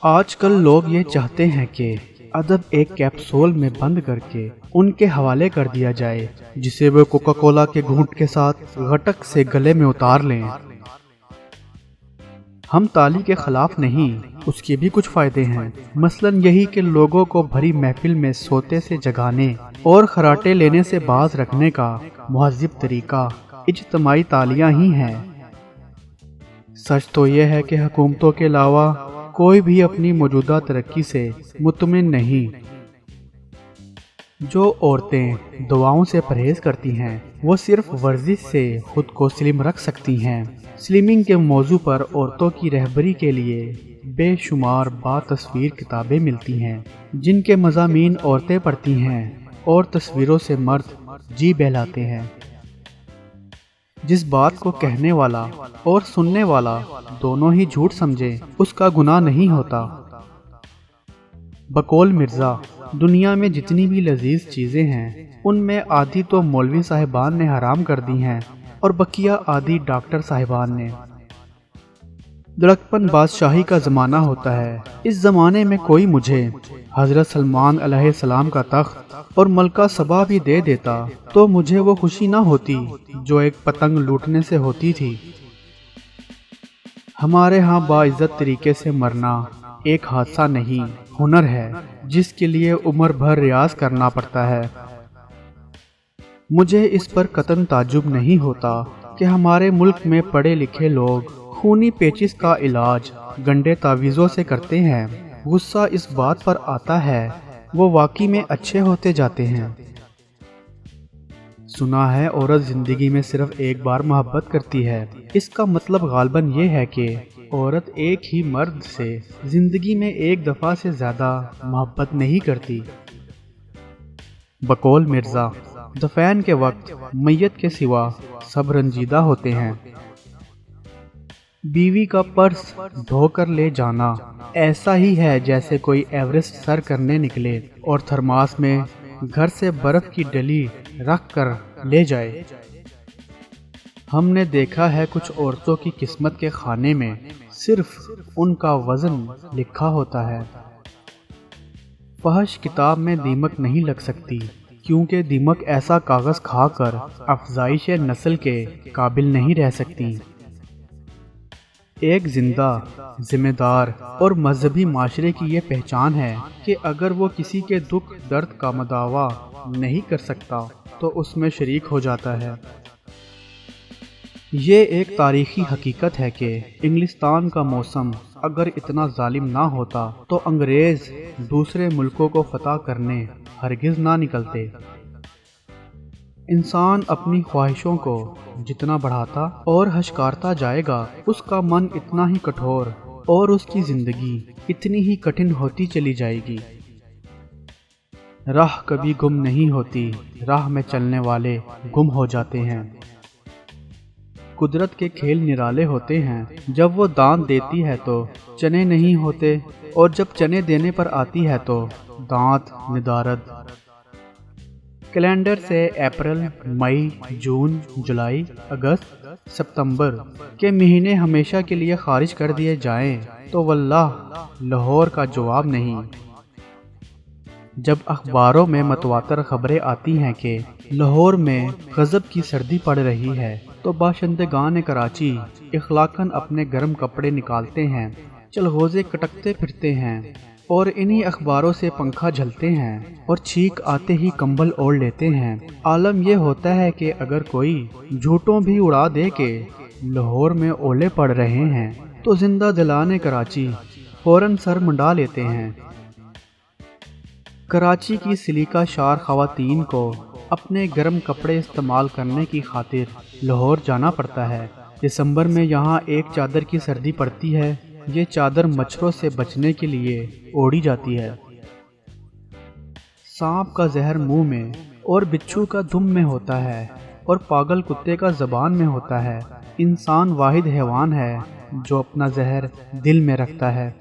آج کل لوگ یہ چاہتے ہیں کہ ادب ایک کیپسول میں بند کر کے ان کے حوالے کر دیا جائے جسے وہ کوکا کولا کے گھونٹ کے ساتھ غٹک سے گلے میں اتار لیں۔ ہم تالی کے خلاف نہیں، اس کے بھی کچھ فائدے ہیں، مثلاً یہی کہ لوگوں کو بھری محفل میں سوتے سے جگانے اور خراٹے لینے سے باز رکھنے کا مہذب طریقہ اجتماعی تالیاں ہی ہیں۔ سچ تو یہ ہے کہ حکومتوں کے علاوہ کوئی بھی اپنی موجودہ ترقی سے مطمئن نہیں۔ جو عورتیں دواؤں سے پرہیز کرتی ہیں وہ صرف ورزش سے خود کو سلم رکھ سکتی ہیں۔ سلمنگ کے موضوع پر عورتوں کی رہبری کے لیے بے شمار باتصویر کتابیں ملتی ہیں جن کے مضامین عورتیں پڑھتی ہیں اور تصویروں سے مرد جی بہلاتے ہیں۔ جس بات کو کہنے والا اور سننے والا دونوں ہی جھوٹ سمجھے اس کا گناہ نہیں ہوتا۔ بقول مرزا، دنیا میں جتنی بھی لذیذ چیزیں ہیں ان میں آدھی تو مولوی صاحبان نے حرام کر دی ہیں اور بقیہ آدھی ڈاکٹر صاحبان نے۔ لڑکپن بادشاہی کا زمانہ ہوتا ہے، اس زمانے میں کوئی مجھے حضرت سلمان علیہ السلام کا تخت اور ملکہ سبا بھی دے دیتا تو مجھے وہ خوشی نہ ہوتی جو ایک پتنگ لوٹنے سے ہوتی تھی۔ ہمارے ہاں باعزت طریقے سے مرنا ایک حادثہ نہیں، ہنر ہے جس کے لیے عمر بھر ریاض کرنا پڑتا ہے۔ مجھے اس پر قطعاً تعجب نہیں ہوتا کہ ہمارے ملک میں پڑھے لکھے لوگ خونی پیچس کا علاج گنڈے تعویذوں سے کرتے ہیں۔ غصہ اس بات پر آتا ہے وہ واقعی میں اچھے ہوتے جاتے ہیں۔ سنا ہے عورت زندگی میں صرف ایک بار محبت کرتی ہے، اس کا مطلب غالباً یہ ہے کہ عورت ایک ہی مرد سے زندگی میں ایک دفعہ سے زیادہ محبت نہیں کرتی۔ بقول مرزا، دفین کے وقت میت کے سوا سب رنجیدہ ہوتے ہیں۔ بیوی کا پرس ڈھو کر لے جانا ایسا ہی ہے جیسے کوئی ایوریسٹ سر کرنے نکلے اور تھرماس میں گھر سے برف کی ڈلی رکھ کر لے جائے۔ ہم نے دیکھا ہے کچھ عورتوں کی قسمت کے خانے میں صرف ان کا وزن لکھا ہوتا ہے۔ فحش کتاب میں دیمک نہیں لگ سکتی کیونکہ دیمک ایسا کاغذ کھا کر افزائش نسل کے قابل نہیں رہ سکتی۔ ایک زندہ، ذمہ دار اور مذہبی معاشرے کی یہ پہچان ہے کہ اگر وہ کسی کے دکھ درد کا مداوا نہیں کر سکتا تو اس میں شریک ہو جاتا ہے۔ یہ ایک تاریخی حقیقت ہے کہ انگلستان کا موسم اگر اتنا ظالم نہ ہوتا تو انگریز دوسرے ملکوں کو فتح کرنے ہرگز نہ نکلتے۔ انسان اپنی خواہشوں کو جتنا بڑھاتا اور ہشکارتا جائے گا اس کا من اتنا ہی کٹھور اور اس کی زندگی اتنی ہی کٹھن ہوتی چلی جائے گی۔ راہ کبھی گم نہیں ہوتی، راہ میں چلنے والے گم ہو جاتے ہیں۔ قدرت کے کھیل نرالے ہوتے ہیں، جب وہ دانت دیتی ہے تو چنے نہیں ہوتے اور جب چنے دینے پر آتی ہے تو دانت ندارد۔ کیلنڈر سے اپریل، مئی، جون، جولائی، اگست، ستمبر کے مہینے ہمیشہ کے لیے خارج کر دیے جائیں تو واللہ لاہور کا جواب نہیں۔ جب اخباروں میں متواتر خبریں آتی ہیں کہ لاہور میں غضب کی سردی پڑ رہی ہے تو باشندگان کراچی اخلاقاً اپنے گرم کپڑے نکالتے ہیں، چلغوزے کٹکتے پھرتے ہیں اور انہی اخباروں سے پنکھا جھلتے ہیں اور چھینک آتے ہی کمبل اوڑھ لیتے ہیں۔ عالم یہ ہوتا ہے کہ اگر کوئی جھوٹوں بھی اڑا دے کہ لاہور میں اولے پڑ رہے ہیں تو زندہ دلان کراچی فوراً سر منڈا لیتے ہیں۔ کراچی کی سلیقہ شار خواتین کو اپنے گرم کپڑے استعمال کرنے کی خاطر لاہور جانا پڑتا ہے۔ دسمبر میں یہاں ایک چادر کی سردی پڑتی ہے، یہ چادر مچھروں سے بچنے کے لیے اوڑھی جاتی ہے۔ سانپ کا زہر منہ میں اور بچھو کا دم میں ہوتا ہے اور پاگل کتے کا زبان میں ہوتا ہے۔ انسان واحد حیوان ہے جو اپنا زہر دل میں رکھتا ہے۔